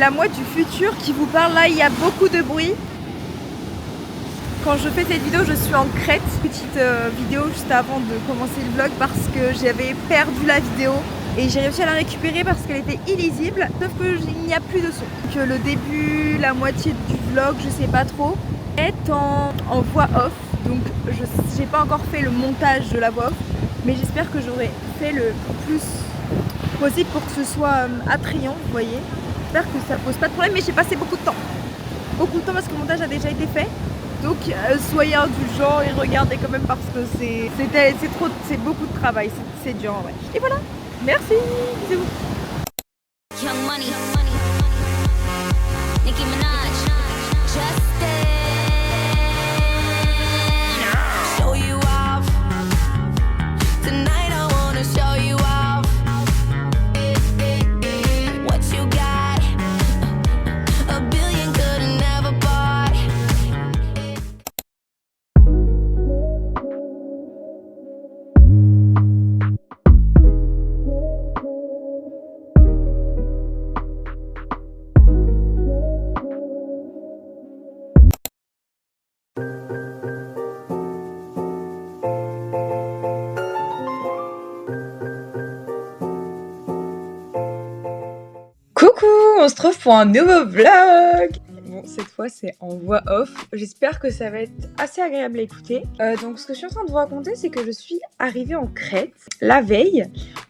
la moi du futur qui vous parle. Là, il y a beaucoup de bruit. Quand je fais cette vidéo, je suis en Crète. Petite vidéo juste avant de commencer le vlog parce que j'avais perdu la vidéo et j'ai réussi à la récupérer parce qu'elle était illisible, sauf qu'il n'y a plus de son. Que le début, la moitié du vlog, je sais pas trop, est en voix off. Donc j'ai pas encore fait le montage de la voix off, mais j'espère que j'aurai fait le plus possible pour que ce soit attrayant, vous voyez. J'espère que ça pose pas de problème, mais j'ai passé beaucoup de temps. Beaucoup de temps parce que le montage a déjà été fait. Donc soyez indulgents et regardez quand même parce que c'est beaucoup de travail, c'est dur en vrai. Et voilà, merci, bisous. Young Money, Nicki Minaj, Justin. Show you off. Tonight I wanna show you off. What you got? A billion could've never bought. Coucou, on se retrouve pour un nouveau vlog. Bon, cette fois c'est en voix off. J'espère que ça va être assez agréable à écouter. Donc ce que je suis en train de vous raconter, c'est que je suis arrivée en Crète la veille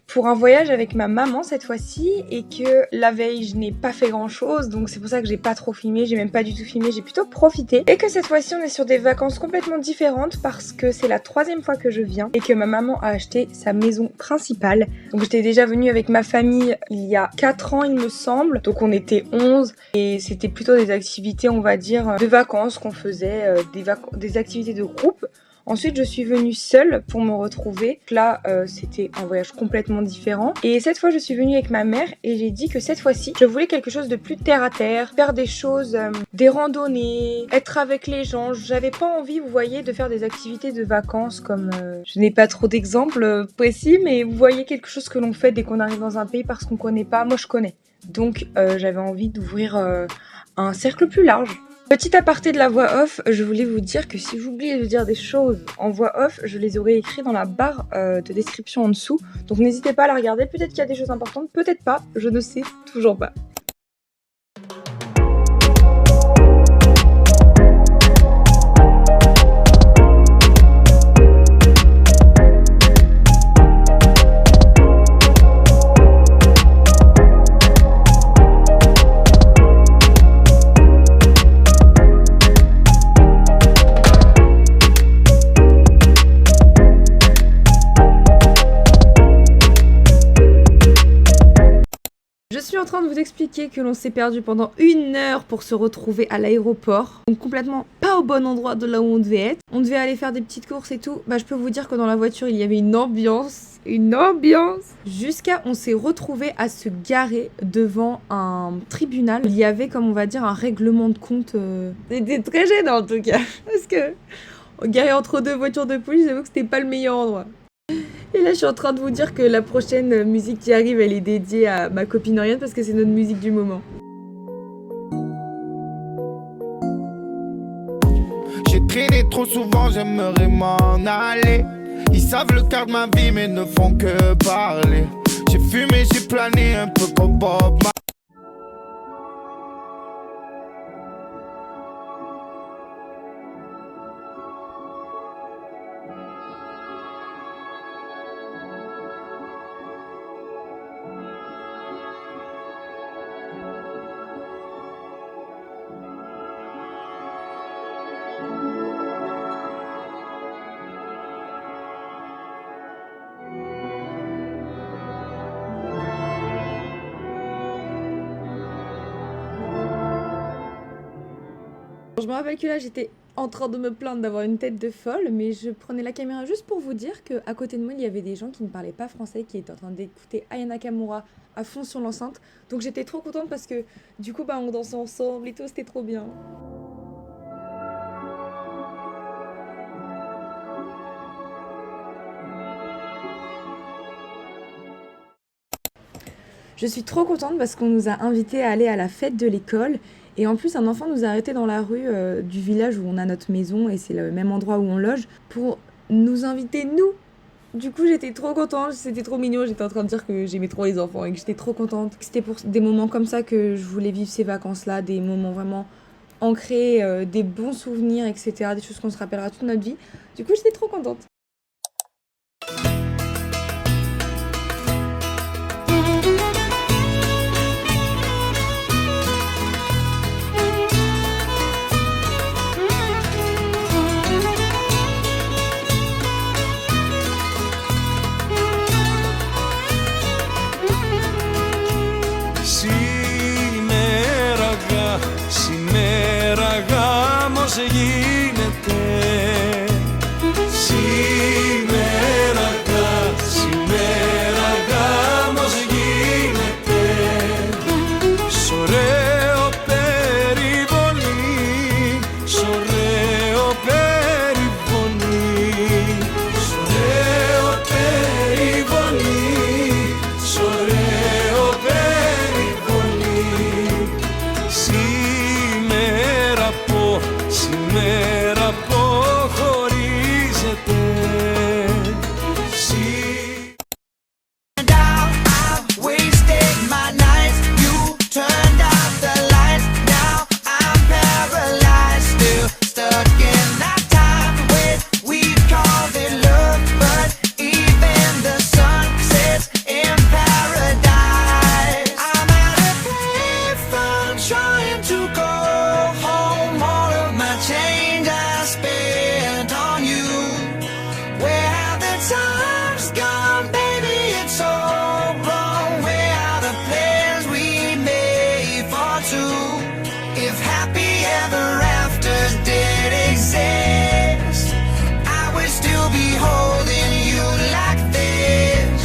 pour un voyage avec ma maman cette fois-ci, et que la veille je n'ai pas fait grand chose, donc c'est pour ça que j'ai pas trop filmé, j'ai même pas du tout filmé, j'ai plutôt profité, et que cette fois-ci on est sur des vacances complètement différentes parce que c'est la 3e fois que je viens et que ma maman a acheté sa maison principale. Donc j'étais déjà venue avec ma famille il y a 4 ans il me semble, donc on était 11 et c'était plutôt des activités on va dire de vacances qu'on faisait, des activités de groupe. Ensuite, je suis venue seule pour me retrouver. Là, c'était un voyage complètement différent. Et cette fois, je suis venue avec ma mère et j'ai dit que cette fois-ci, je voulais quelque chose de plus terre à terre, faire des choses, des randonnées, être avec les gens. J'avais pas envie, vous voyez, de faire des activités de vacances comme... je n'ai pas trop d'exemples précis, mais vous voyez quelque chose que l'on fait dès qu'on arrive dans un pays parce qu'on connaît pas. Moi, je connais. Donc, j'avais envie d'ouvrir un cercle plus large. Petit aparté de la voix off, je voulais vous dire que si j'oubliais de dire des choses en voix off, je les aurais écrites dans la barre de description en dessous. Donc n'hésitez pas à la regarder, peut-être qu'il y a des choses importantes, peut-être pas, je ne sais toujours pas. Je suis en train de vous expliquer que l'on s'est perdu pendant 1 heure pour se retrouver à l'aéroport. Donc complètement pas au bon endroit de là où on devait être. On devait aller faire des petites courses et tout. Bah je peux vous dire que dans la voiture il y avait une ambiance. Jusqu'à on s'est retrouvé à se garer devant un tribunal. Il y avait comme on va dire un règlement de compte. C'était très gênant en tout cas. Parce que garer entre 2 voitures de police, j'avoue que c'était pas le meilleur endroit. Et là je suis en train de vous dire que la prochaine musique qui arrive elle est dédiée à ma copine Oriane parce que c'est notre musique du moment. J'ai traîné trop souvent, j'aimerais m'en aller. Ils savent le quart de ma vie mais ne font que parler. J'ai fumé, j'ai plané un peu comme Bob Marley. Je me rappelle que là j'étais en train de me plaindre d'avoir une tête de folle, mais je prenais la caméra juste pour vous dire qu'à côté de moi il y avait des gens qui ne parlaient pas français, qui étaient en train d'écouter Aya Nakamura à fond sur l'enceinte. Donc j'étais trop contente parce que du coup bah on dansait ensemble et tout, c'était trop bien. Je suis trop contente parce qu'on nous a invités à aller à la fête de l'école. Et en plus, un enfant nous a arrêtés dans la rue du village où on a notre maison, et c'est le même endroit où on loge, pour nous inviter, nous. Du coup, j'étais trop contente, c'était trop mignon. J'étais en train de dire que j'aimais trop les enfants et que j'étais trop contente. C'était pour des moments comme ça que je voulais vivre ces vacances-là, des moments vraiment ancrés, des bons souvenirs, etc. Des choses qu'on se rappellera toute notre vie. Du coup, j'étais trop contente. Σήμερα γάμος γίνεται. Σήμερα γάμος γίνεται. Σ' ωραίο περιβολή, σ' ωραίο περιβολή, σ' ωραίο περιβολή, σ' ωραίο περιβολή. Σήμερα αποχωρίζεται. If happy ever afters did exist, I would still be holding you like this.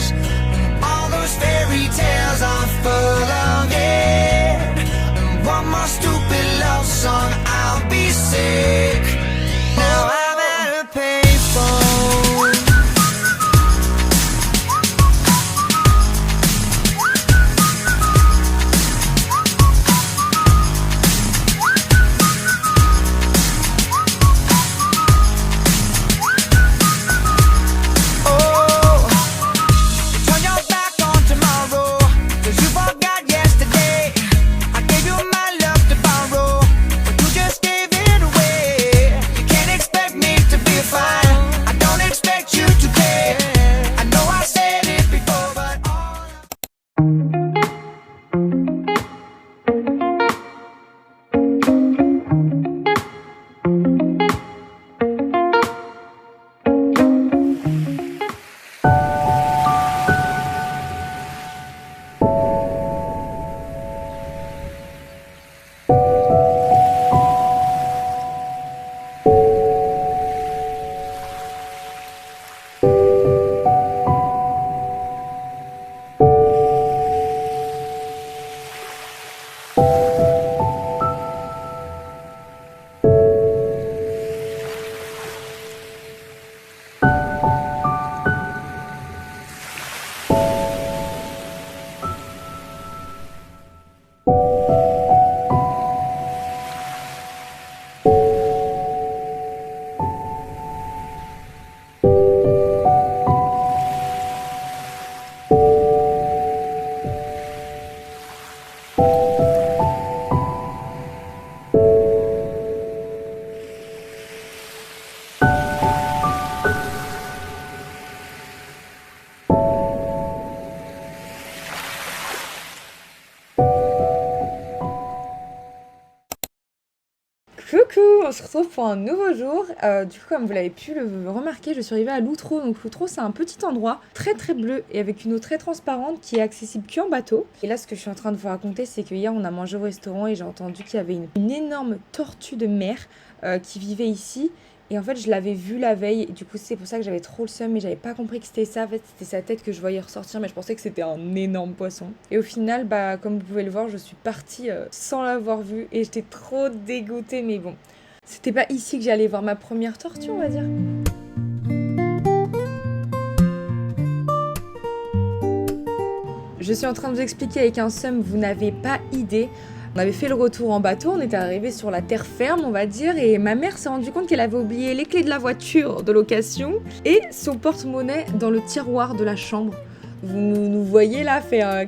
All those fairy tales are full of it. And one more stupid love song, I'll be sick. Now I'm at a payphone. Coucou, on se retrouve pour un nouveau jour. Du coup, comme vous l'avez pu le remarquer, je suis arrivée à Loutreau. Donc Loutreau, c'est un petit endroit très très bleu et avec une eau très transparente qui est accessible qu'en bateau. Et là, ce que je suis en train de vous raconter, c'est que hier, on a mangé au restaurant et j'ai entendu qu'il y avait une énorme tortue de mer qui vivait ici. Et en fait, je l'avais vue la veille. Et du coup, c'est pour ça que j'avais trop le seum. Mais j'avais pas compris que c'était ça. En fait, c'était sa tête que je voyais ressortir. Mais je pensais que c'était un énorme poisson. Et au final, bah, comme vous pouvez le voir, je suis partie sans l'avoir vue. Et j'étais trop dégoûtée. Mais bon, c'était pas ici que j'allais voir ma première tortue, on va dire. Je suis en train de vous expliquer avec un seum, vous n'avez pas idée. On avait fait le retour en bateau, on était arrivé sur la terre ferme, on va dire, et ma mère s'est rendue compte qu'elle avait oublié les clés de la voiture de location et son porte-monnaie dans le tiroir de la chambre. Vous nous voyez là, faire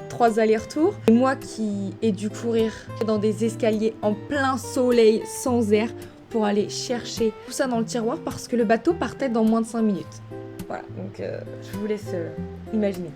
3 allers-retours. Et moi qui ai dû courir dans des escaliers en plein soleil, sans air, pour aller chercher tout ça dans le tiroir parce que le bateau partait dans moins de 5 minutes. Voilà, donc je vous laisse imaginer.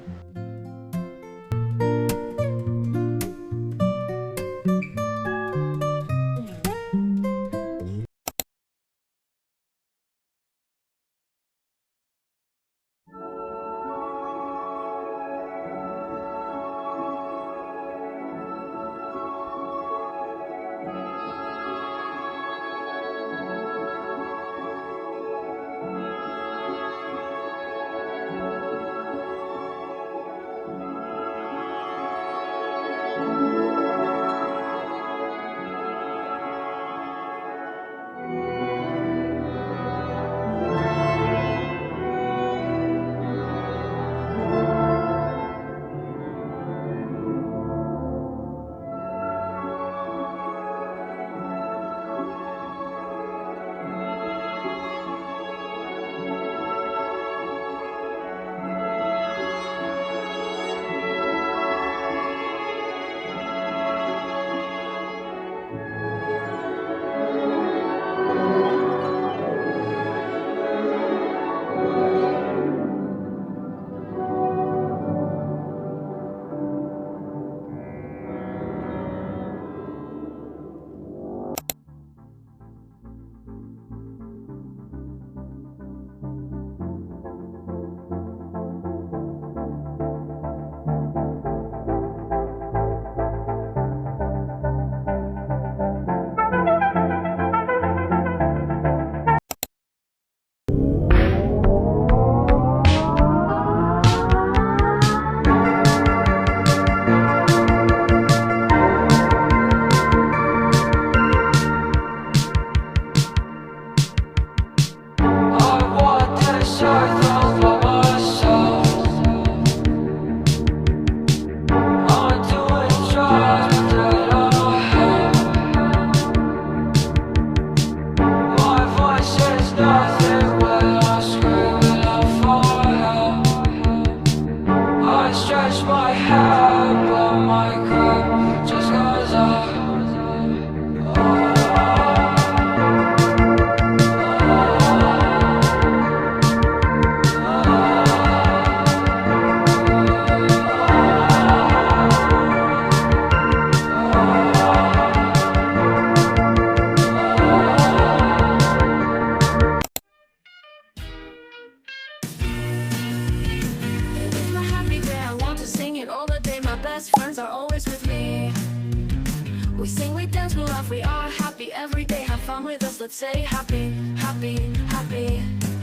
Let's say happy, happy, happy,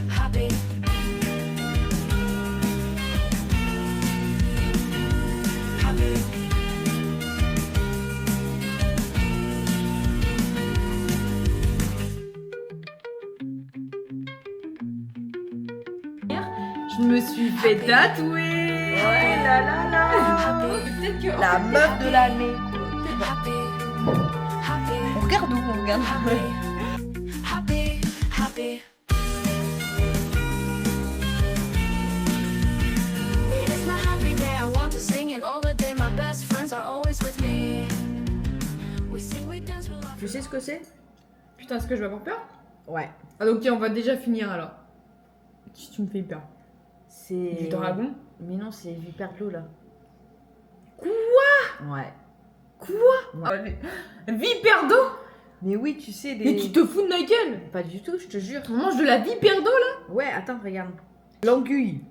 happy. Happy. Je me suis fait tatouer. Ouais, là là là. Peut-être que la meuf de l'année. On regarde où on regarde. Happy, happy. It is my happy day. I want to sing it all the day. My best friends are always with me. We sing, we dance, we laugh. Tu sais ce que c'est? Putain, est-ce que je vais avoir peur? Ouais. Ah donc tiens, on va déjà finir alors. Tu me fais peur. C'est. Du dragon? Mais non, c'est Viperlo là. Quoi? Ouais. Quoi? Ouais. Vipère d'eau? Mais oui, tu sais, des. Mais tu te fous de ma gueule? Pas du tout, je te jure. On mange de la vipère d'eau là? Ouais, attends, regarde. L'anguille.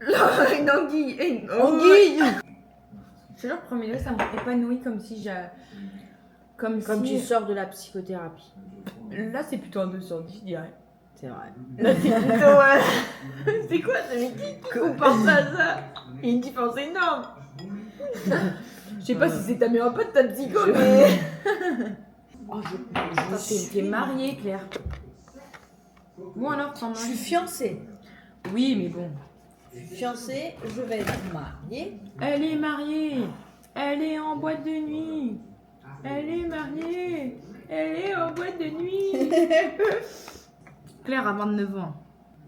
Une anguille. Une anguille. Je te jure, premier degré, ça m'épanouit comme si j'ai. Comme Comme si... tu sors de la psychothérapie. Là, c'est plutôt un 2 sur 10, je dirais. C'est vrai. Là, c'est plutôt... c'est quoi, c'est qui compare ça à ça? Il y a une différence énorme. Je sais pas si c'est ta meilleure pote, ta psycho, mais... Oh, T'es mariée, Claire. Bon alors, t'en Je suis fiancée. Oui, mais bon. Fiancée, je vais être mariée. Elle est mariée. Elle est en boîte de nuit. Elle est mariée. Elle est en boîte de nuit. Claire a 29 ans.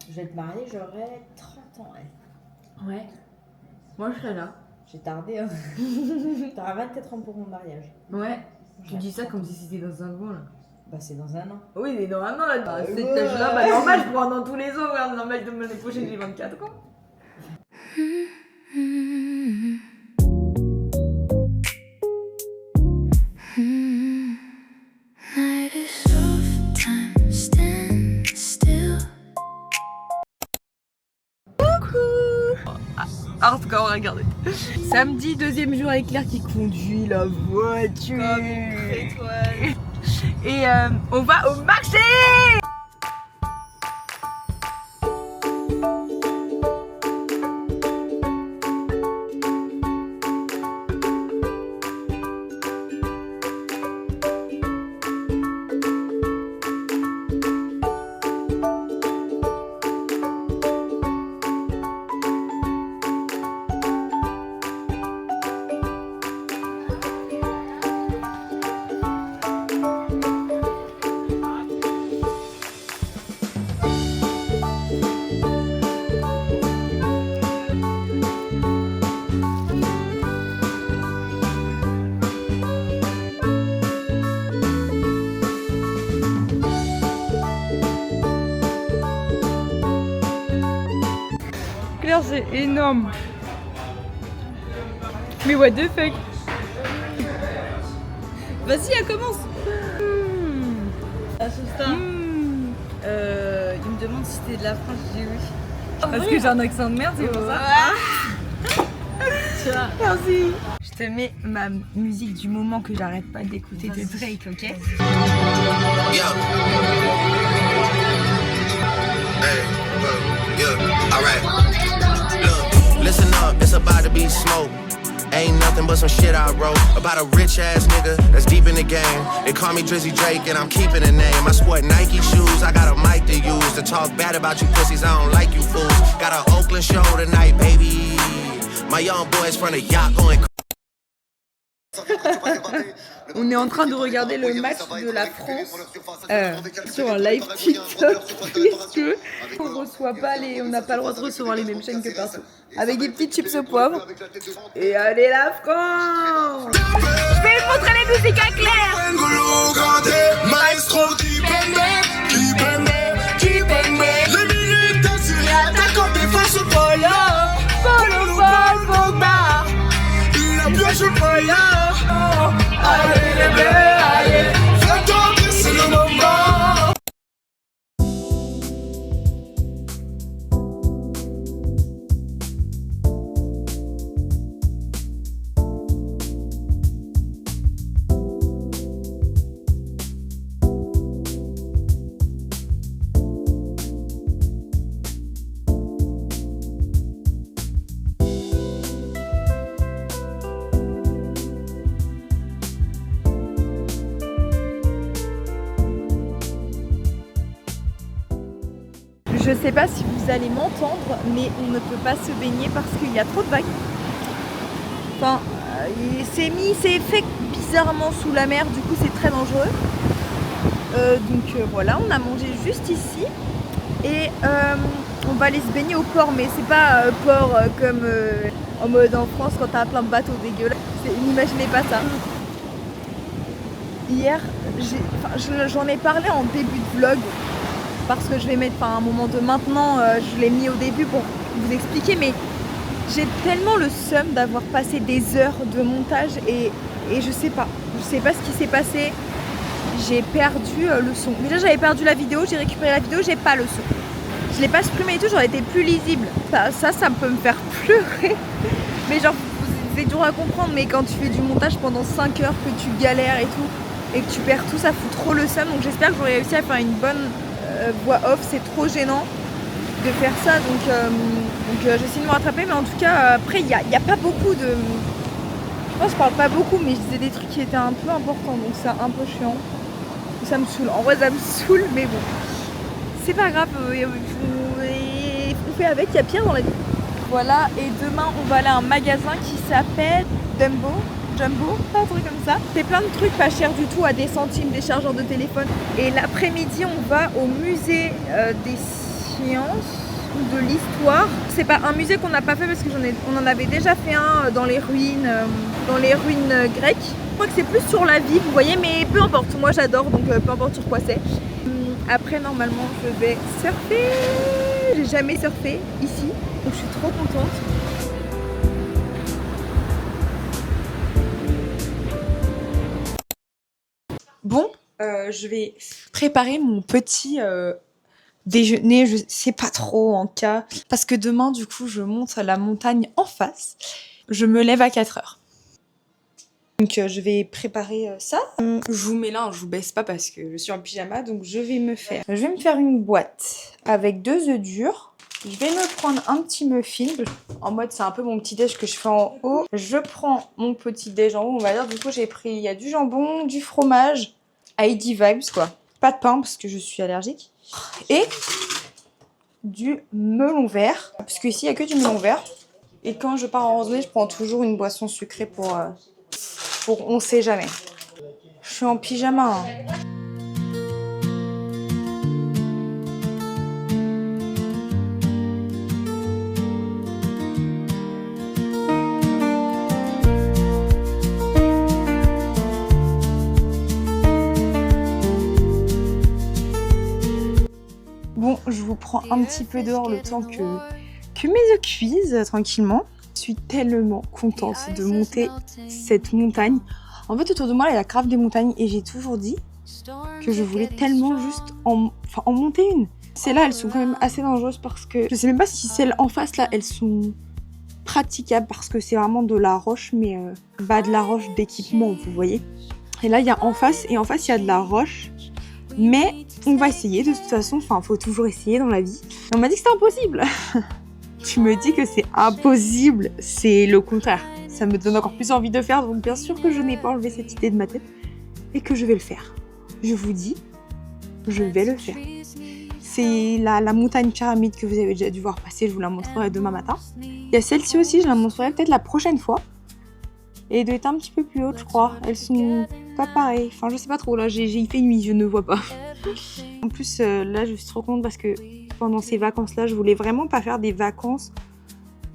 Je vais être mariée, j'aurai 30 ans. Elle. Ouais. Moi, je serai là. J'ai tardé. Hein. T'auras 24 ans pour mon mariage. Ouais. Tu dis ça comme si c'était dans un an, là. Bah, c'est dans un an. Oui, mais dans un an, là. Cet âge-là, bah, normal, je prends dans tous les ans. Regarde, normal, de l'année prochaine, j'ai 24 ans. Night is soft, time stand still. Hardcore, regardez. Samedi, deuxième jour avec Claire qui conduit la voiture. Comme une étoile. Et on va au marché. Claire, c'est énorme. Mais what the fuck. Vas-y, elle commence. À ce stade, il me demande si t'es de la France, je dis oui. Parce que j'ai un accent de merde, c'est pour ça. Merci. Je te mets ma musique du moment que j'arrête pas d'écouter de Drake, ok? Yo. Hey, yeah, alright. Look, listen up, it's about to be smoke. Ain't nothing but some shit I wrote about a rich ass nigga that's deep in the game. They call me Drizzy Drake and I'm keeping the name. I sport Nike shoes, I got a mic to use to talk bad about you pussies. I don't like you fools. Got an Oakland show tonight, baby. My young boys from the yacht going. On est en train de regarder le match de la France sur un live TikTok puisque on n'a pas le droit de recevoir les mêmes chaînes que partout. Avec des petites chips au poivre. Et allez la France! Je vais vous montrer les musiques à Claire! Maestro qui les minutes d'assuré attaquant défense polo Pogba la pièce polo. Allez les bleus, allez, fais-toi, c'est le moment. Je sais pas si vous allez m'entendre, mais on ne peut pas se baigner parce qu'il y a trop de vagues. Enfin, c'est fait bizarrement sous la mer, du coup c'est très dangereux. Donc voilà, on a mangé juste ici et on va aller se baigner au port, mais c'est pas port comme en mode en France quand t'as plein de bateaux dégueulasses. N'imaginez pas ça. Hier, j'en ai parlé en début de vlog. Parce que je vais mettre un moment de maintenant, je l'ai mis au début pour vous expliquer, mais j'ai tellement le seum d'avoir passé des heures de montage et je sais pas ce qui s'est passé. J'ai perdu le son. Déjà j'avais perdu la vidéo, j'ai récupéré la vidéo, j'ai pas le son. Je l'ai pas supprimé et tout, j'aurais été plus lisible. Ça peut me faire pleurer. Mais genre, c'est dur à comprendre, mais quand tu fais du montage pendant 5 heures, que tu galères et tout, et que tu perds tout, ça fout trop le seum. Donc j'espère que j'aurai réussi à faire une bonne voix off, c'est trop gênant de faire ça, donc j'essaie de me rattraper, mais en tout cas après il y a pas beaucoup de... Je pense que je parle pas beaucoup, mais je disais des trucs qui étaient un peu importants, donc c'est un peu chiant, ça me saoule, en vrai ça me saoule, mais bon, c'est pas grave, on fait avec, il y a pire dans la vie. Voilà, et demain on va aller à un magasin qui s'appelle Jumbo, un truc comme ça. C'est plein de trucs pas chers du tout, à des centimes, des chargeurs de téléphone. Et l'après-midi on va au musée des sciences ou de l'histoire. C'est pas un musée qu'on n'a pas fait parce qu'on en avait déjà fait un dans les ruines grecques. Je crois que c'est plus sur la vie, vous voyez, mais peu importe, moi j'adore, donc peu importe sur quoi c'est. Après normalement je vais surfer. J'ai jamais surfé ici, donc je suis trop contente. Bon, je vais préparer mon petit déjeuner, je sais pas trop en cas, parce que demain du coup je monte à la montagne en face. Je me lève à 4h. Donc je vais préparer ça. Je vous mets là, je vous baisse pas parce que je suis en pyjama, donc je vais me faire une boîte avec 2 œufs durs. Je vais me prendre un petit muffin, en mode c'est un peu mon petit déj que je fais en haut. Je prends mon petit déj en haut, on va dire. Du coup j'ai pris, il y a du jambon, du fromage, Heidi Vibes quoi. Pas de pain parce que je suis allergique. Et du melon vert, parce qu'ici il n'y a que du melon vert. Et quand je pars en randonnée, je prends toujours une boisson sucrée pour on sait jamais. Je suis en pyjama. Hein. Bon, je vous prends un petit peu dehors le temps que mes œufs cuisent tranquillement. Je suis tellement contente de monter cette montagne. En fait, autour de moi, il y a grave des montagnes et j'ai toujours dit que je voulais tellement juste en monter une. Celles-là, elles sont quand même assez dangereuses parce que je sais même pas si celles en face, là, elles sont praticables parce que c'est vraiment de la roche, mais de la roche d'équipement, vous voyez. Et là, il y a en face, et en face, il y a de la roche. Mais on va essayer de toute façon, faut toujours essayer dans la vie. Et on m'a dit que c'était impossible. Tu me dis que c'est impossible, c'est le contraire. Ça me donne encore plus envie de faire, donc bien sûr que je n'ai pas enlevé cette idée de ma tête et que je vais le faire. Je vous dis, je vais le faire. C'est la montagne pyramide que vous avez déjà dû voir passer, je vous la montrerai demain matin. Il y a celle-ci aussi, je la montrerai peut-être la prochaine fois. Et elle doit être un petit peu plus haute, je crois. Elles sont pas pareilles, je sais pas trop, là il fait nuit, je ne vois pas. En plus, là je suis trop contente parce que pendant ces vacances-là, je voulais vraiment pas faire des vacances,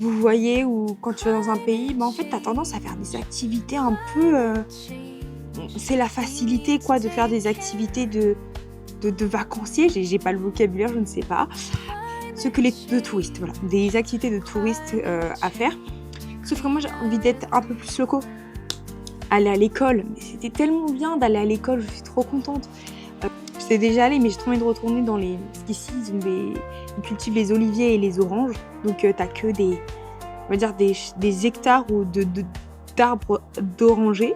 vous voyez, où quand tu vas dans un pays, en fait, t'as tendance à faire des activités un peu... c'est la facilité, quoi, de faire des activités de vacanciers. J'ai pas le vocabulaire, je ne sais pas. Ce que de touristes, voilà. Des activités de touristes à faire. Sauf que moi, j'ai envie d'être un peu plus loco. Aller à l'école, mais c'était tellement bien d'aller à l'école, je suis trop contente. J'étais déjà allée, mais j'ai trop envie de retourner dans les... Parce qu'ici, ils cultivent les oliviers et les oranges. Donc, t'as que des hectares ou d'arbres d'orangers.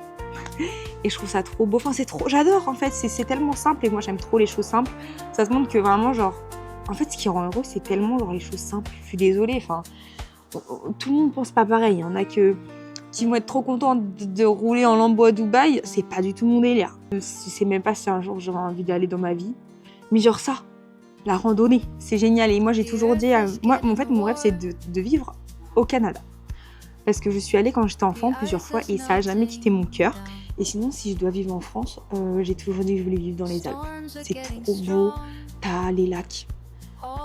Et je trouve ça trop beau. C'est trop... J'adore, en fait. C'est tellement simple. Et moi, j'aime trop les choses simples. Ça se montre que vraiment, En fait, ce qui rend heureux, c'est tellement, les choses simples. Je suis désolée, tout le monde pense pas pareil. Il y en a qui vont être trop contents de rouler en Lambo à Dubaï, c'est pas du tout mon délire. Je sais même pas si un jour j'aurai envie d'aller dans ma vie. Mais ça, la randonnée, c'est génial. Et moi j'ai toujours dit, en fait mon rêve c'est de vivre au Canada. Parce que je suis allée quand j'étais enfant plusieurs fois et ça a jamais quitté mon cœur. Et sinon si je dois vivre en France, j'ai toujours dit que je voulais vivre dans les Alpes. C'est trop beau, t'as les lacs,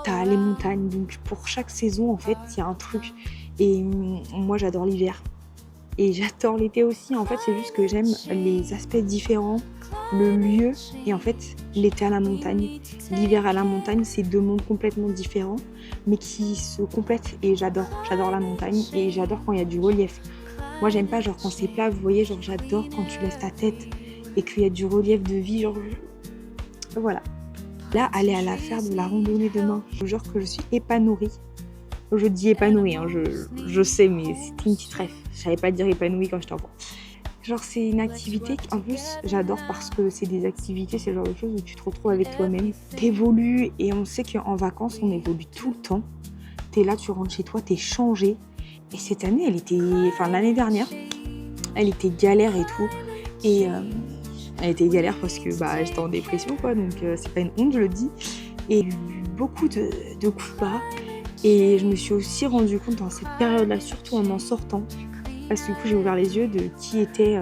t'as les montagnes. Donc pour chaque saison en fait il y a un truc. Et moi j'adore l'hiver. Et j'adore l'été aussi, en fait c'est juste que j'aime les aspects différents, le lieu, et en fait l'été à la montagne, l'hiver à la montagne, c'est 2 mondes complètement différents, mais qui se complètent, et j'adore la montagne, et j'adore quand il y a du relief. Moi j'aime pas quand c'est plat, vous voyez, j'adore quand tu lèves ta tête, et qu'il y a du relief de vie, voilà. Là, aller à la faire de la randonnée demain, je vous jure que je suis épanouie. Je dis épanouie, je sais, mais c'était une petite rêve. Je savais pas dire épanouie quand j'étais enfant. C'est une activité qu'en plus j'adore parce que c'est des activités, c'est le genre de choses où tu te retrouves avec toi-même. T'évolues et on sait qu'en vacances on évolue tout le temps. T'es là, tu rentres chez toi, t'es changé. Et cette année, l'année dernière, elle était galère et tout. Et elle était galère parce que j'étais en dépression, quoi. Donc c'est pas une honte, je le dis. Et beaucoup de coups bas. Et je me suis aussi rendu compte dans cette période-là, surtout en sortant, parce que du coup j'ai ouvert les yeux de qui étaient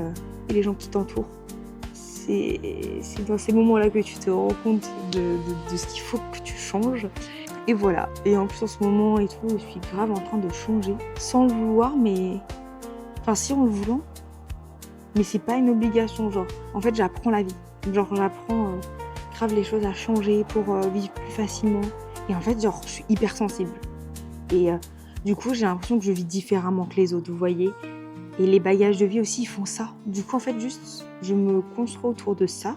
les gens qui t'entourent. C'est dans ces moments-là que tu te rends compte de ce qu'il faut que tu changes. Et voilà. Et en plus en ce moment et tout, je suis grave en train de changer. Sans le vouloir, mais... Enfin si, en le voulant. Mais c'est pas une obligation, genre. En fait, j'apprends la vie. Genre, j'apprends grave les choses à changer pour vivre plus facilement. Et en fait, genre, je suis hyper sensible. Et du coup, j'ai l'impression que je vis différemment que les autres, vous voyez. Et les bagages de vie aussi, ils font ça. Du coup, en fait, juste, je me construis autour de ça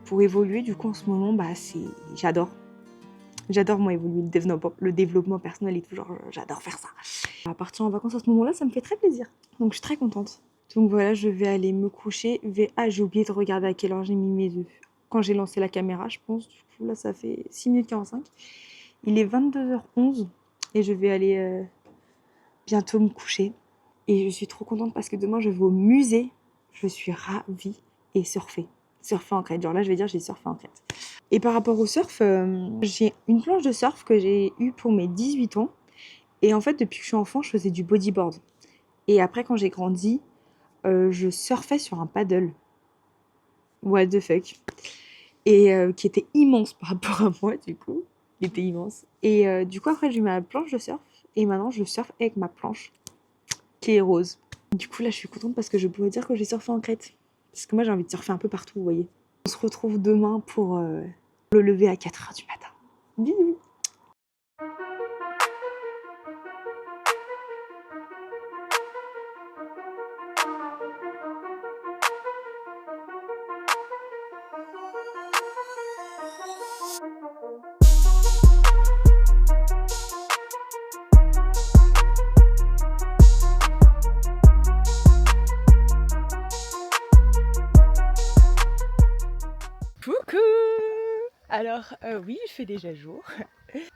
pour évoluer. Du coup, en ce moment, bah, j'adore. J'adore, moi, évoluer, le développement personnel et tout, genre, j'adore faire ça. À partir en vacances à ce moment-là, ça me fait très plaisir. Donc, je suis très contente. Donc voilà, je vais aller me coucher. Ah, j'ai oublié de regarder à quelle heure j'ai mis mes œufs. Quand j'ai lancé la caméra, je pense. Du coup, là, ça fait 6 minutes 45. Il est 22h11 et je vais aller bientôt me coucher. Et je suis trop contente parce que demain, je vais au musée. Je suis ravie. Et surfer en Crète. Genre là, je vais dire, j'ai surfé en Crète. Et par rapport au surf, j'ai une planche de surf que j'ai eue pour mes 18 ans. Et en fait, depuis que je suis enfant, je faisais du bodyboard. Et après, quand j'ai grandi, je surfais sur un paddle. What the fuck. Et qui était immense par rapport à moi, du coup. Il était immense. Et du coup, après, j'ai eu ma planche de surf. Et maintenant, je surfe avec ma planche, qui est rose. Du coup, là, je suis contente parce que je pourrais dire que j'ai surfé en Crète. Parce que moi, j'ai envie de surfer un peu partout, vous voyez. On se retrouve demain pour le lever à 4h du matin. Bisous. Coucou. Alors oui, il fait déjà jour.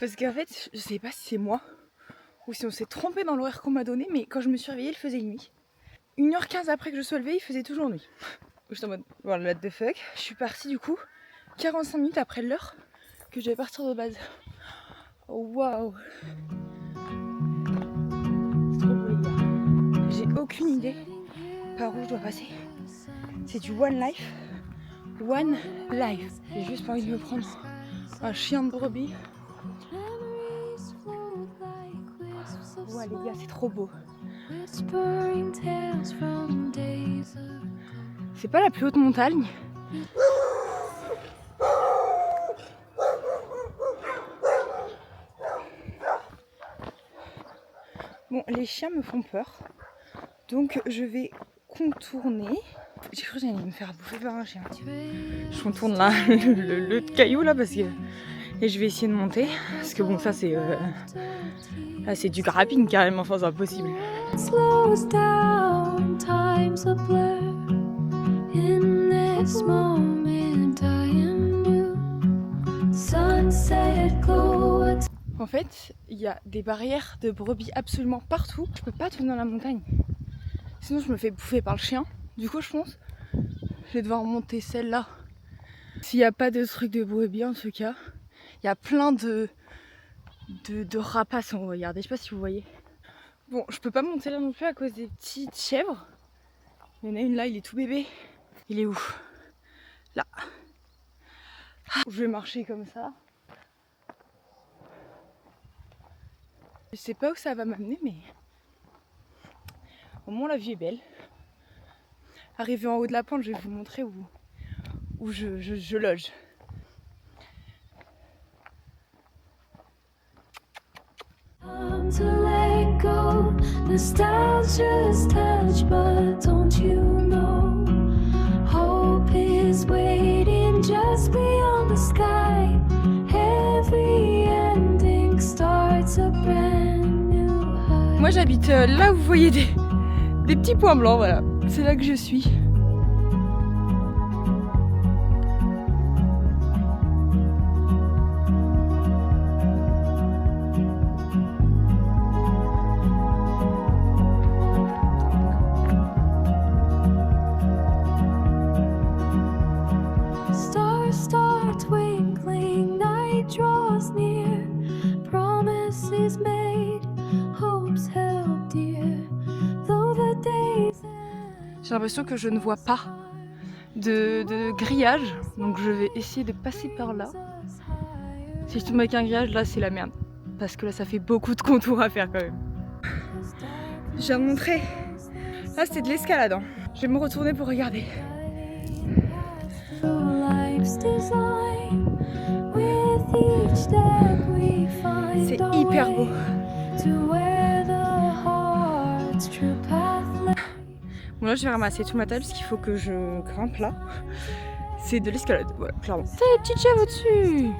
Parce qu'en fait, je sais pas si c'est moi ou si on s'est trompé dans l'horaire qu'on m'a donné, mais quand je me suis réveillée, il faisait nuit. 1h15 après que je sois levée, il faisait toujours nuit. J'étais en mode, voilà, what the fuck. Je suis partie du coup 45 minutes après l'heure que je devais partir de base. Waouh. C'est trop beau, les gars. J'ai aucune idée par où je dois passer. C'est du One Life. One Life. J'ai juste pas envie de me prendre un chien de brebis. Ouais les gars, c'est trop beau. C'est pas la plus haute montagne. Bon, les chiens me font peur. Donc je vais contourner. J'ai cru que j'allais me faire bouffer par un chien. Je contourne là le caillou là parce que... Et je vais essayer de monter. Parce que bon, ça c'est... Là c'est du grapping carrément, enfin c'est impossible. En fait, il y a des barrières de brebis absolument partout. Je peux pas tourner dans la montagne. Sinon je me fais bouffer par le chien. Du coup je pense que je vais devoir monter celle-là. S'il n'y a pas de truc de brebis en tout cas. Il y a plein de rapaces, on va regarder, je sais pas si vous voyez. Bon, je peux pas monter là non plus à cause des petites chèvres. Il y en a une là, il est tout bébé. Il est où? Là. Je vais marcher comme ça. Je sais pas où ça va m'amener, mais au moins la vue est belle. Arrivé en haut de la pente, je vais vous montrer où je loge. To let go, nostalgia's touch, but don't you know? Hope is waiting just beyond the sky. Every ending starts a brand new high. Moi j'habite là où vous voyez des petits points blancs, voilà. C'est là que je suis. Stars start twinkling, night draws near, promises J'ai l'impression que je ne vois pas de grillage, donc je vais essayer de passer par là. Si je tombe avec un grillage, là c'est la merde, parce que là ça fait beaucoup de contours à faire quand même. Je viens de montrer, là c'était de l'escalade, hein. Je vais me retourner pour regarder. C'est hyper beau. Bon là je vais ramasser tout ma table parce qu'il faut que je grimpe là. C'est de l'escalade, voilà, clairement. T'as les petites chèvres au-dessus.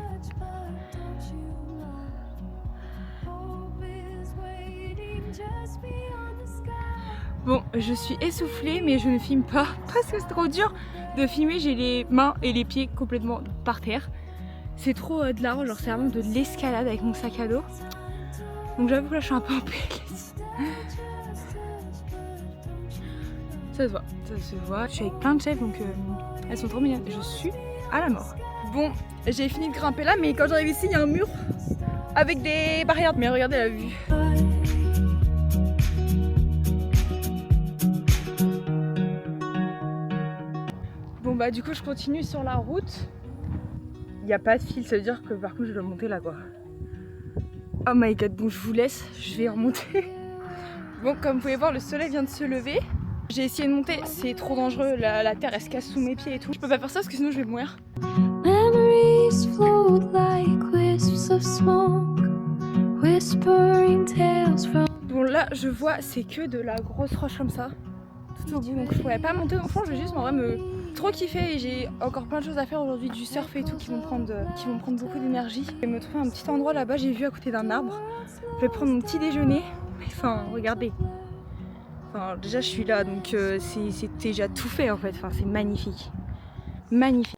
Bon, je suis essoufflée mais je ne filme pas parce que c'est trop dur de filmer. J'ai les mains et les pieds complètement par terre. C'est trop de la roche, genre c'est vraiment de l'escalade avec mon sac à dos. Donc j'avoue que là je suis un peu en PLS. Ça se voit, ça se voit. Je suis avec plein de chèvres donc elles sont trop mignonnes. Je suis à la mort. Bon, j'ai fini de grimper là, mais quand j'arrive ici, il y a un mur avec des barrières. Mais regardez la vue. Bon bah du coup je continue sur la route. Il n'y a pas de fil, ça veut dire que par contre je dois monter là quoi. Oh my god, bon je vous laisse, je vais remonter. Bon comme vous pouvez voir le soleil vient de se lever. J'ai essayé de monter, c'est trop dangereux, la terre elle se casse sous mes pieds et tout. Je peux pas faire ça parce que sinon je vais mourir. Memories float like wisps of smoke, whispering tales from. Bon là je vois c'est que de la grosse roche comme ça, tout au bout, donc je pourrais pas monter dans le fond, je vais juste en vrai me trop kiffer et j'ai encore plein de choses à faire aujourd'hui, du surf et tout qui vont prendre beaucoup d'énergie. Je vais me trouver un petit endroit là-bas, j'ai vu à côté d'un arbre. Je vais prendre mon petit déjeuner, enfin regardez. Enfin, déjà je suis là donc c'est déjà tout fait en fait, enfin, c'est magnifique. Magnifique.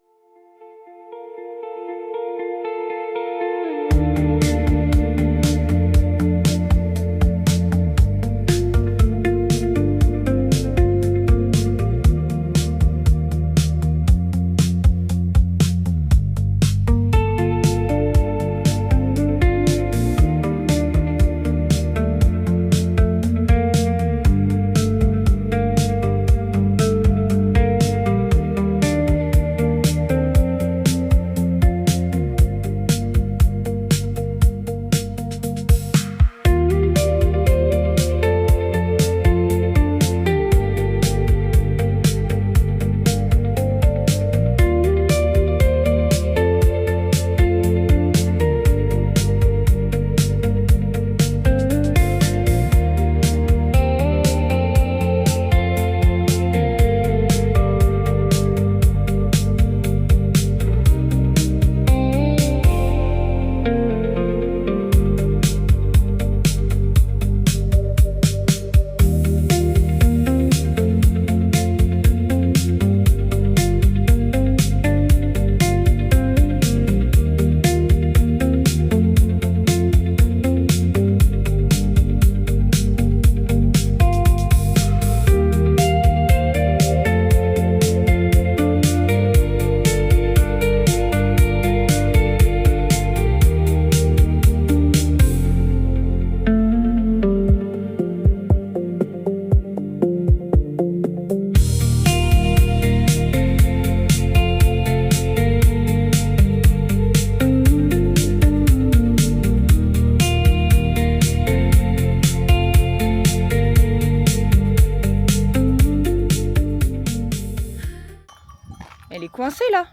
Elle est coincée là.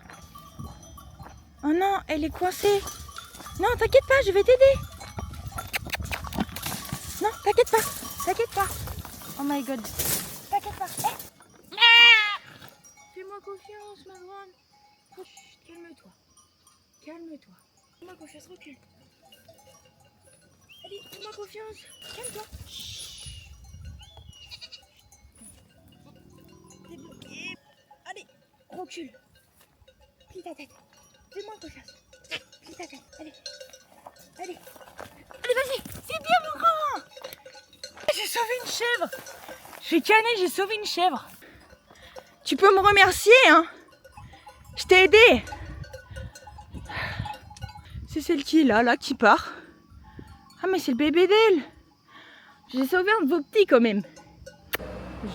Oh non, elle est coincée. Non, t'inquiète pas, je vais t'aider. Non, t'inquiète pas, t'inquiète pas. Oh my god. T'inquiète pas. Fais-moi confiance, ma grande. Calme-toi. Calme-toi. Fais-moi confiance, recule. Allez, fais-moi confiance. Calme-toi. T'es bloqué. Allez, recule. Plie ta tête. Fais-moi confiance. Plie ta tête. Allez. Allez. Allez, vas-y. C'est bien, mon grand. J'ai sauvé une chèvre. Je suis canée, j'ai sauvé une chèvre. Tu peux me remercier, hein. Je t'ai aidé. C'est celle qui est là, qui part. Ah, mais c'est le bébé d'elle. J'ai sauvé un de vos petits quand même.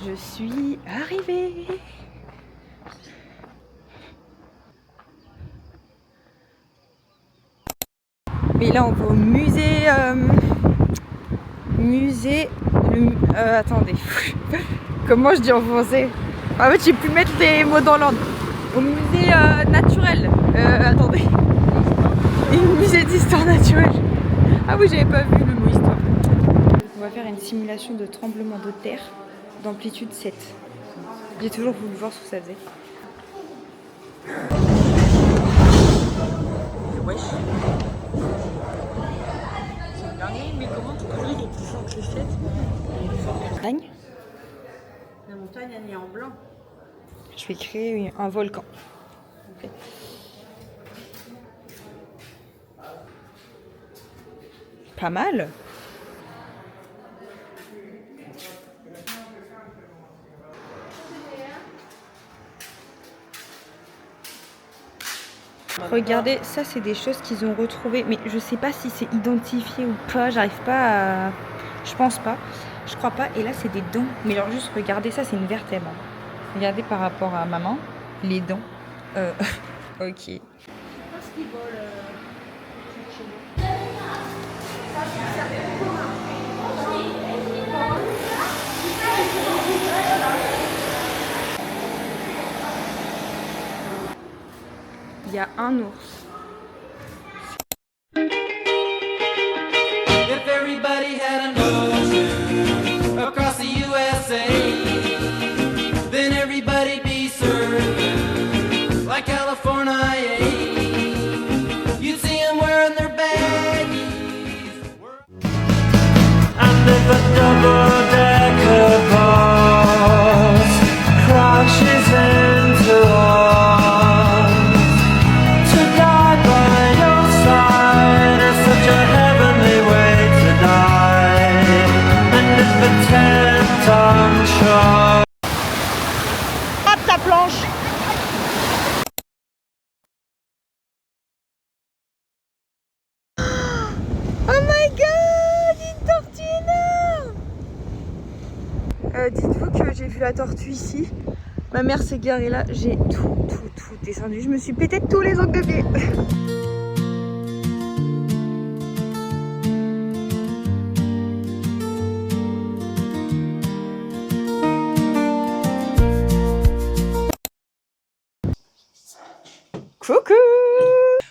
Je suis arrivée. Et là on va au musée. Attendez. Comment je dis en français? En fait j'ai pu mettre les mots dans l'ordre. Au musée naturel. Attendez. Le musée d'histoire naturelle. Ah oui, j'avais pas vu le mot histoire. On va faire une simulation de tremblement de terre d'amplitude 7. J'ai toujours voulu voir ce que ça faisait. Wesh. C'est le dernier, mais comment tu peux il est plus fort que le 7? Montagne. La montagne, elle est en blanc. Je vais créer un volcan. Okay. Pas mal. Regardez, ça c'est des choses qu'ils ont retrouvées, mais je sais pas si c'est identifié ou pas, j'arrive pas à... Je pense pas, je crois pas, et là c'est des dents, mais alors juste regardez, ça c'est une vertèbre. Regardez par rapport à maman, les dents. Ok. Il y a un ours. If everybody had an ocean across the USA, then everybody'd be surfing like California. You'd see them wearing their baggies. And if a double-decker bus crashes into us, to die by your side is such a heavenly way to die. And if a 10-ton truck Hop ta planche. Oh my god, une tortue énorme. Dites-vous que j'ai vu la tortue ici. Ma mère s'est garée là, j'ai tout descendu. Je me suis pété tous les ongles de pied. Coucou!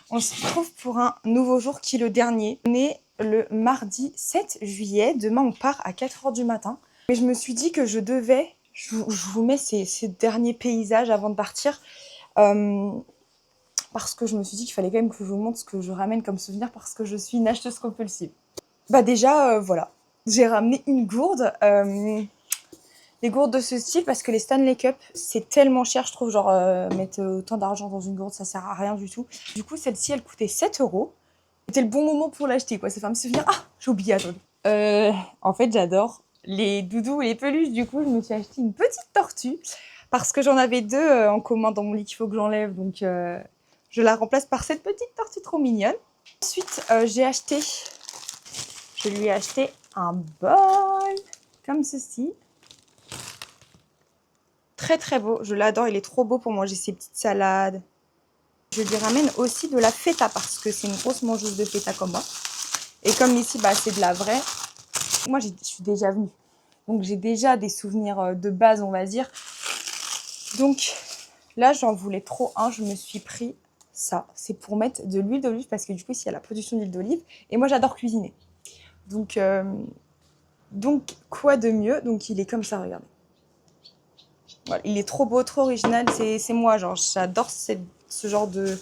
On se retrouve pour un nouveau jour qui est le dernier. On est le mardi 7 juillet. Demain, on part à 4 h du matin. Mais je me suis dit que je devais... Je vous mets ces derniers paysages avant de partir. Parce que je me suis dit qu'il fallait quand même que je vous montre ce que je ramène comme souvenir parce que je suis une acheteuse compulsive. Bah déjà, voilà. J'ai ramené une gourde. Des gourdes de ce style parce que les Stanley Cup, c'est tellement cher, je trouve. Genre, mettre autant d'argent dans une gourde, ça sert à rien du tout. Du coup, celle-ci, elle coûtait 7 €. C'était le bon moment pour l'acheter, quoi. Ça fait un petit souvenir. Ah, j'ai oublié, attendez. En fait, j'adore les doudous et les peluches. Du coup, je me suis acheté une petite tortue parce que j'en avais deux en commun dans mon lit qu'il faut que j'enlève. Donc, je la remplace par cette petite tortue trop mignonne. Ensuite, je lui ai acheté un bol comme ceci. Très très beau, je l'adore, il est trop beau pour manger ses petites salades. Je lui ramène aussi de la feta parce que c'est une grosse mangeuse de feta comme moi. Et comme ici, bah, c'est de la vraie. Moi, je suis déjà venue. Donc, j'ai déjà des souvenirs de base, on va dire. Donc, là, j'en voulais trop un. Je me suis pris ça. C'est pour mettre de l'huile d'olive parce que du coup, ici, il y a la production d'huile d'olive. Et moi, j'adore cuisiner. Donc, quoi de mieux? Donc, il est comme ça, regardez. Voilà, il est trop beau, trop original. C'est moi, genre, j'adore ce genre de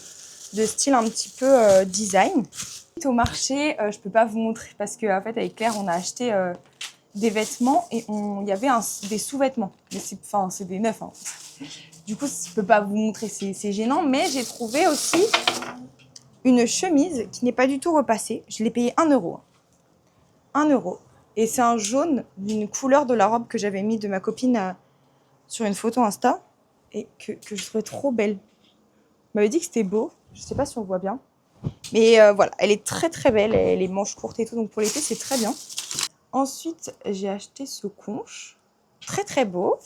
style un petit peu design. Au marché, je peux pas vous montrer parce qu'en fait, avec Claire, on a acheté des vêtements et il y avait des sous-vêtements. Mais c'est des neufs. Hein. Du coup, je peux pas vous montrer, c'est gênant. Mais j'ai trouvé aussi une chemise qui n'est pas du tout repassée. Je l'ai payée 1 €. 1 €. Et c'est un jaune d'une couleur de la robe que j'avais mis de ma copine sur une photo Insta et que je trouvais trop belle. Elle m'avait dit que c'était beau. Je sais pas si on voit bien. Mais voilà, elle est très très belle. Elle est manches courtes et tout. Donc pour l'été, c'est très bien. Ensuite, j'ai acheté ce conche. très très beau.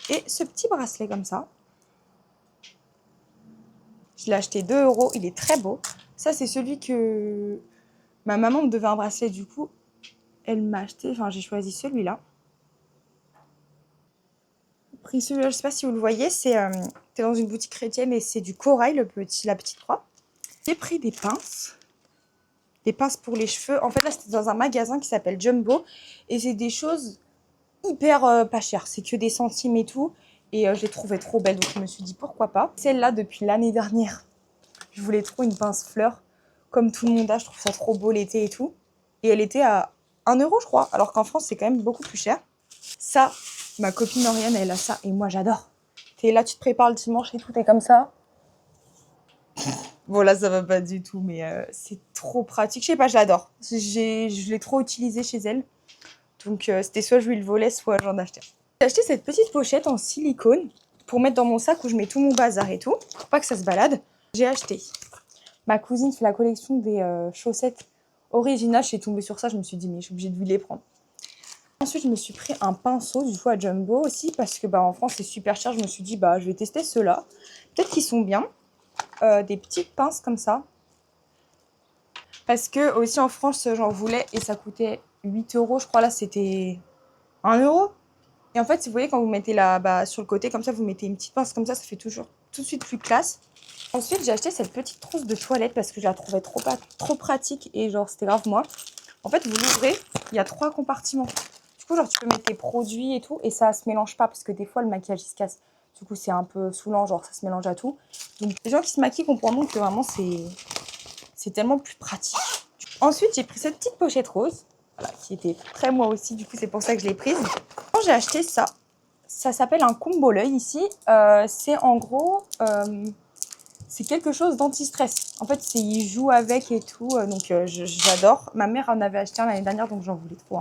Et ce petit bracelet comme ça. Je l'ai acheté 2 €, il est très beau. Ça c'est celui que ma maman me devait un bracelet, du coup elle m'a acheté, enfin j'ai choisi celui-là. Pris celui-là, je sais pas si vous le voyez, c'est dans une boutique chrétienne et c'est du corail, la petite croix. J'ai pris des pinces pour les cheveux. En fait là c'était dans un magasin qui s'appelle Jumbo et c'est des choses hyper pas chères, c'est que des centimes et tout. Et je les trouvais trop belles, donc je me suis dit pourquoi pas. Celle-là, depuis l'année dernière, je voulais trop une pince fleur. Comme tout le monde a, je trouve ça trop beau l'été et tout. Et elle était à 1 € je crois, alors qu'en France c'est quand même beaucoup plus cher. Ça, ma copine Oriane, elle a ça et moi j'adore. T'es là, tu te prépares le dimanche et tout, t'es comme ça. Bon là ça va pas du tout, mais c'est trop pratique. Je sais pas, je l'adore. Je l'ai trop utilisé chez elle. Donc c'était soit je lui le volais, soit j'en achetais. J'ai acheté cette petite pochette en silicone pour mettre dans mon sac où je mets tout mon bazar et tout, pour pas que ça se balade. J'ai acheté. Ma cousine fait la collection des chaussettes originales. Je suis tombée sur ça, je me suis dit mais je suis obligée de lui les prendre. Ensuite je me suis pris un pinceau du coup à Jumbo aussi parce que en France c'est super cher. Je me suis dit je vais tester ceux-là. Peut-être qu'ils sont bien. Des petites pinces comme ça. Parce que aussi en France j'en voulais et ça coûtait 8 € je crois. Là c'était 1 €. Et en fait, si vous voyez, quand vous mettez sur le côté, comme ça, vous mettez une petite pince comme ça fait toujours tout de suite plus classe. Ensuite, j'ai acheté cette petite trousse de toilette parce que je la trouvais trop pratique et genre, c'était grave moi. En fait, vous l'ouvrez, il y a 3 compartiments. Du coup, genre, tu peux mettre tes produits et tout et ça se mélange pas parce que des fois, le maquillage, il se casse. Du coup, c'est un peu saoulant, genre, ça se mélange à tout. Donc, les gens qui se maquillent comprendront que vraiment, c'est tellement plus pratique. Ensuite, j'ai pris cette petite pochette rose. Voilà, qui était très moi aussi, du coup c'est pour ça que je l'ai prise. Quand j'ai acheté ça, ça s'appelle un combo l'œil ici. C'est en gros, c'est quelque chose d'anti-stress. En fait, il joue avec et tout, donc j'adore. Ma mère en avait acheté un l'année dernière, donc j'en voulais trop.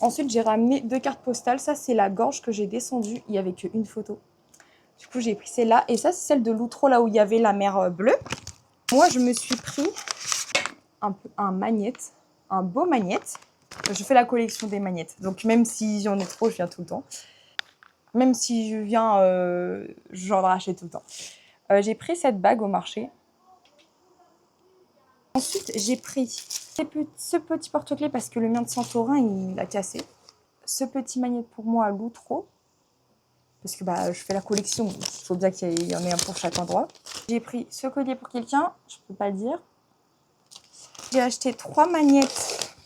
Ensuite, j'ai ramené 2 cartes postales. Ça, c'est la gorge que j'ai descendue. Il n'y avait qu'une photo. Du coup, j'ai pris celle-là. Et ça, c'est celle de l'outro, là où il y avait la mer bleue. Moi, je me suis pris un magnète. Un beau magnète. Je fais la collection des magnettes. Donc même si j'en ai trop, je viens tout le temps. Même si je viens, j'en rachète tout le temps. J'ai pris cette bague au marché. Ensuite, j'ai pris ce petit porte-clés parce que le mien de Santorin, il a cassé. Ce petit magnète pour moi à l'outro. Parce que je fais la collection. Il faut bien qu'il y en ait un pour chaque endroit. J'ai pris ce collier pour quelqu'un. Je peux pas le dire. J'ai acheté 3 magnettes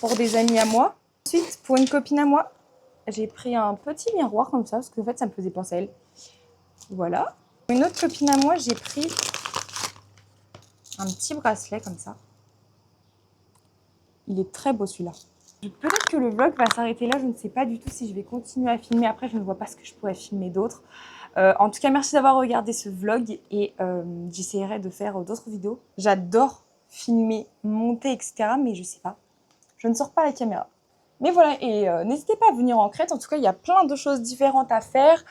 pour des amis à moi. Ensuite, pour une copine à moi, j'ai pris un petit miroir comme ça, parce qu'en fait, ça me faisait penser à elle. Voilà. Pour une autre copine à moi, j'ai pris un petit bracelet comme ça. Il est très beau celui-là. Peut-être que le vlog va s'arrêter là, je ne sais pas du tout si je vais continuer à filmer. Après, je ne vois pas ce que je pourrais filmer d'autre. En tout cas, merci d'avoir regardé ce vlog et j'essaierai de faire d'autres vidéos. J'adore filmer, monter, etc. Mais je sais pas. Je ne sors pas la caméra. Mais voilà, et n'hésitez pas à venir en Crète. En tout cas, il y a plein de choses différentes à faire.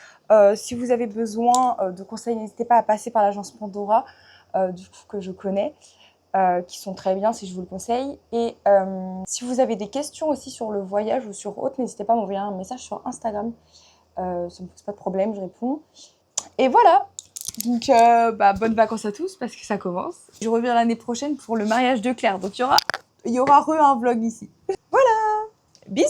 Si vous avez besoin de conseils, n'hésitez pas à passer par l'agence Pandora, du coup, que je connais, qui sont très bien si je vous le conseille. Et si vous avez des questions aussi sur le voyage ou sur autre, n'hésitez pas à m'envoyer un message sur Instagram. Ça ne me pose pas de problème, je réponds. Et voilà. Donc, bonnes vacances à tous parce que ça commence. Je reviens l'année prochaine pour le mariage de Claire. Donc, il y aura un vlog ici. Voilà. Bisous.